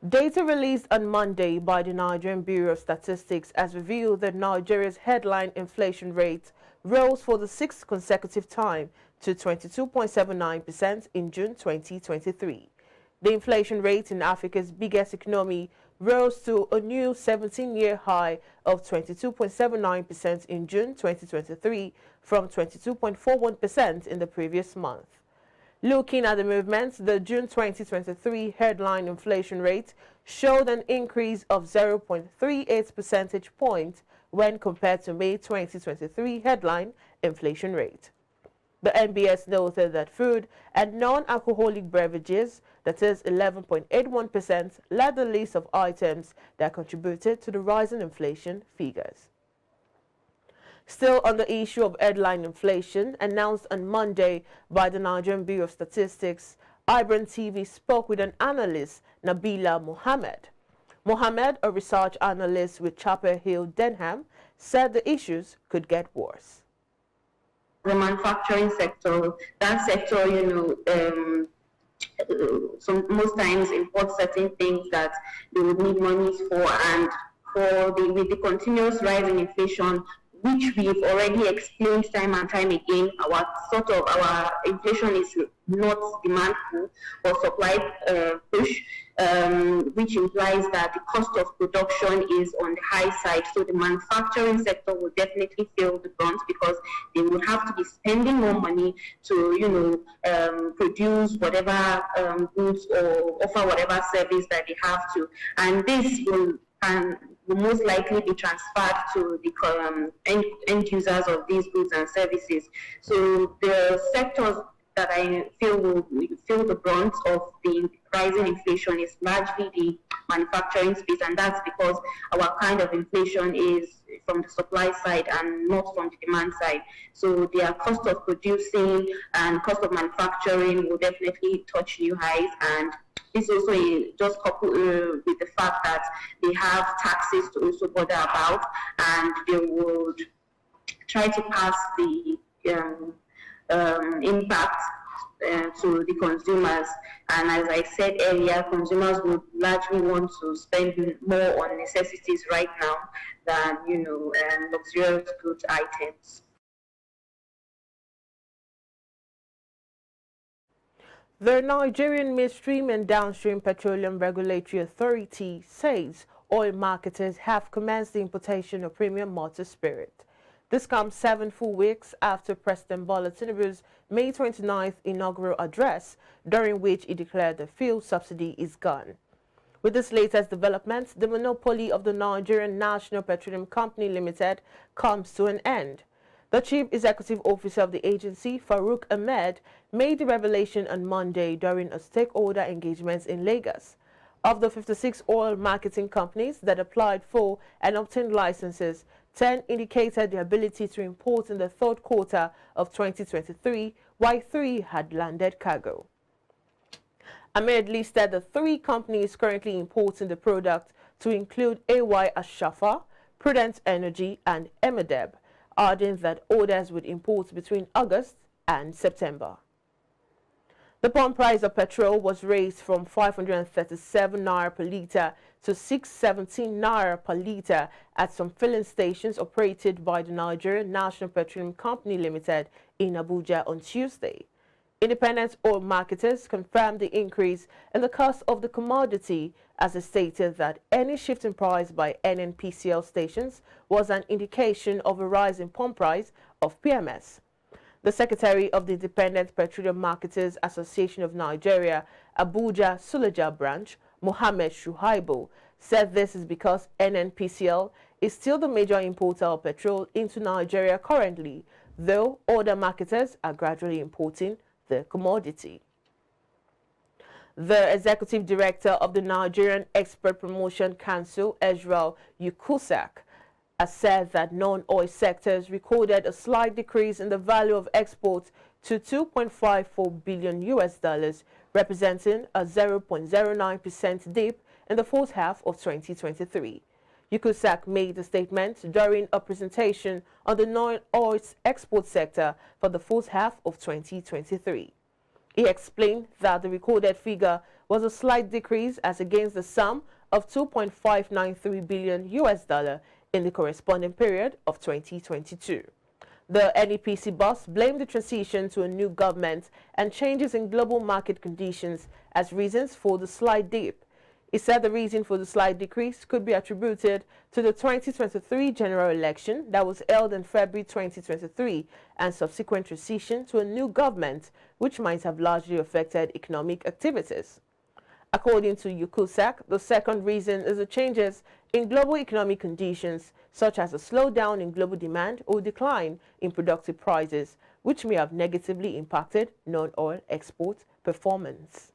Data released on Monday by the Nigerian Bureau of Statistics has revealed that Nigeria's headline inflation rate rose for the sixth consecutive time to 22.79% in June 2023. The inflation rate in Africa's biggest economy rose to a new 17-year high of 22.79% in June 2023 from 22.41% in the previous month. Looking at the movements, the June 2023 headline inflation rate showed an increase of 0.38 percentage points when compared to May 2023 headline inflation rate. The NBS noted that food and non-alcoholic beverages, that is 11.81%, led the list of items that contributed to the rising inflation figures. Still on the issue of headline inflation, announced on Monday by the Nigerian Bureau of Statistics, iBrandTV spoke with an analyst, Nabila Mohammed. Mohammed, a research analyst with Chapel Hill, Denham, said the issues could get worse. The manufacturing sector, that sector, most times import certain things that they would need monies for, and with the continuous rise in inflation, which we've already explained time and time again, our inflation is not demand pull or supply push, which implies that the cost of production is on the high side. So the manufacturing sector will definitely feel the brunt because they would have to be spending more money to, produce whatever goods or offer whatever service that they have to, and this will most likely be transferred to the end users of these goods and services. So the sectors that I feel will feel the brunt of the rising inflation is largely the manufacturing space, and that's because our kind of inflation is from the supply side and not from the demand side. So their cost of producing and cost of manufacturing will definitely touch new highs, and this also just coupled with the fact that they have taxes to also bother about, and they would try to pass the impact to the consumers. And as I said earlier, consumers would largely want to spend more on necessities right now than luxurious goods items. The Nigerian Midstream and Downstream Petroleum Regulatory Authority says oil marketers have commenced the importation of premium malted spirit. This comes 7 full weeks after President Bola Tinubu's May 29th inaugural address, during which he declared the fuel subsidy is gone. With this latest development, the monopoly of the Nigerian National Petroleum Company Limited comes to an end. The Chief Executive Officer of the agency, Farouk Ahmed, made the revelation on Monday during a stakeholder engagement in Lagos. Of the 56 oil marketing companies that applied for and obtained licenses, 10 indicated the ability to import in the third quarter of 2023, while 3 had landed cargo. Ahmed listed the 3 companies currently importing the product to include AY Ashafa, Prudent Energy, and Emedeb, adding that orders would import between August and September. The pump price of petrol was raised from 537 naira per litre to 617 naira per litre at some filling stations operated by the Nigerian National Petroleum Company Limited in Abuja on Tuesday. Independent oil marketers confirmed the increase in the cost of the commodity, as it stated that any shift in price by NNPCL stations was an indication of a rise in pump price of PMS. The Secretary of the Independent Petroleum Marketers Association of Nigeria, Abuja Suleja branch, Mohammed Shuaibu, said this is because NNPCL is still the major importer of petrol into Nigeria currently, though other marketers are gradually importing the commodity. The Executive Director of the Nigerian Export Promotion Council, Ezra Yukusak, has said that non-oil sectors recorded a slight decrease in the value of exports to $2.54 billion, representing a 0.09% dip in the first half of 2023. Yukusak made the statement during a presentation on the non-oil export sector for the first half of 2023. He explained that the recorded figure was was a slight decrease as against the sum of $2.593 billion in the corresponding period of 2022. The NEPC boss blamed the transition to a new government and changes in global market conditions as reasons for the slight dip. He said the reason for the slight decrease could be attributed to the 2023 general election that was held in February 2023 and subsequent transition to a new government, which might have largely affected economic activities. According to UCUSAC, the second reason is the changes in global economic conditions, such as a slowdown in global demand or decline in productive prices, which may have negatively impacted non-oil export performance.